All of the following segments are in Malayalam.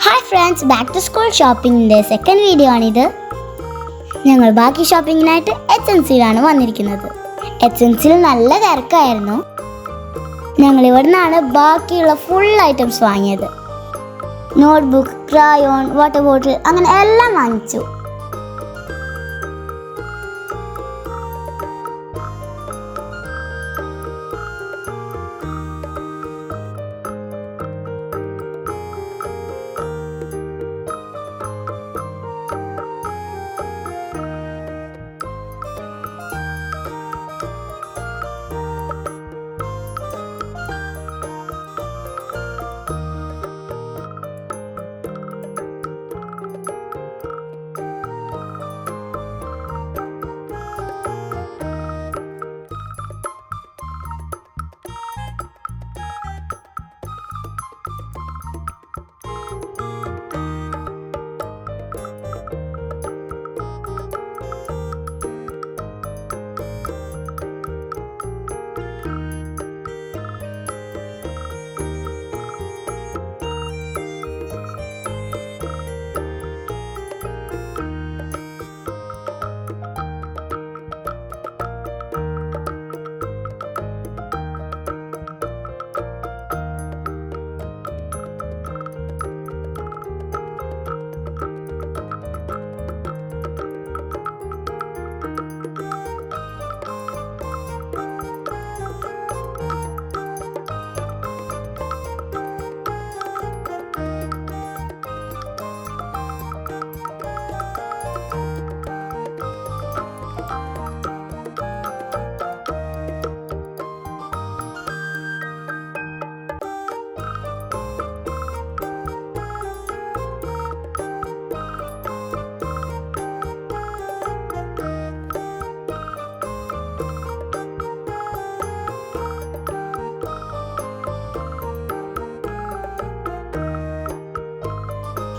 Hi friends, back to school ഷോപ്പിങ്ങിൻ്റെ സെക്കൻഡ് വീഡിയോ ആണിത്. ഞങ്ങൾ ബാക്കി ഷോപ്പിങ്ങിനായിട്ട് HNCയിലാണ് വന്നിരിക്കുന്നത്. HNCയിൽ നല്ല തിരക്കായിരുന്നു. ഞങ്ങൾ ഇവിടെ നിന്നാണ് ബാക്കിയുള്ള ഫുൾ ഐറ്റംസ് വാങ്ങിയത്. നോട്ട്ബുക്ക്, ക്രയോൺ, വാട്ടർ ബോട്ടിൽ അങ്ങനെ എല്ലാം വാങ്ങിച്ചു.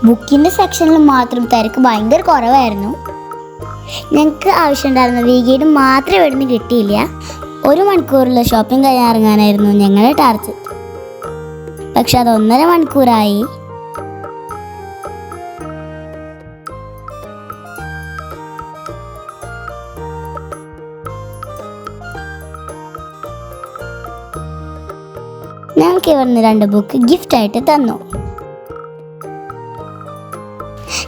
ബുക്കിൻ്റെ സെക്ഷനിൽ മാത്രം തിരക്ക് ഭയങ്കര കുറവായിരുന്നു. ഞങ്ങൾക്ക് ആവശ്യമുണ്ടായിരുന്ന വീഗേഡ് മാത്രമേ ഇവിടുന്ന് കിട്ടിയില്ല. 1 മണിക്കൂറുള്ള ഷോപ്പിംഗ് കഴിഞ്ഞിറങ്ങാനായിരുന്നു ഞങ്ങളുടെ ടാർഗറ്റ്. പക്ഷെ അത് 1.5 മണിക്കൂറായി. ഞങ്ങൾക്ക് ഇവിടുന്ന് 2 ബുക്ക് ഗിഫ്റ്റായിട്ട് തന്നു.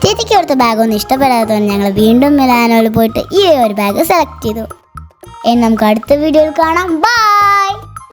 ചേച്ചിക്ക് ഇവിടുത്തെ ബാഗൊന്നും ഇഷ്ടപ്പെടാത്തതുകൊണ്ട് ഞങ്ങൾ വീണ്ടും മിലാനോയിൽ പോയിട്ട് ഈ ഒരു ബാഗ് സെലക്ട് ചെയ്തു. നമുക്ക് അടുത്ത വീഡിയോയിൽ കാണാം. ബൈ.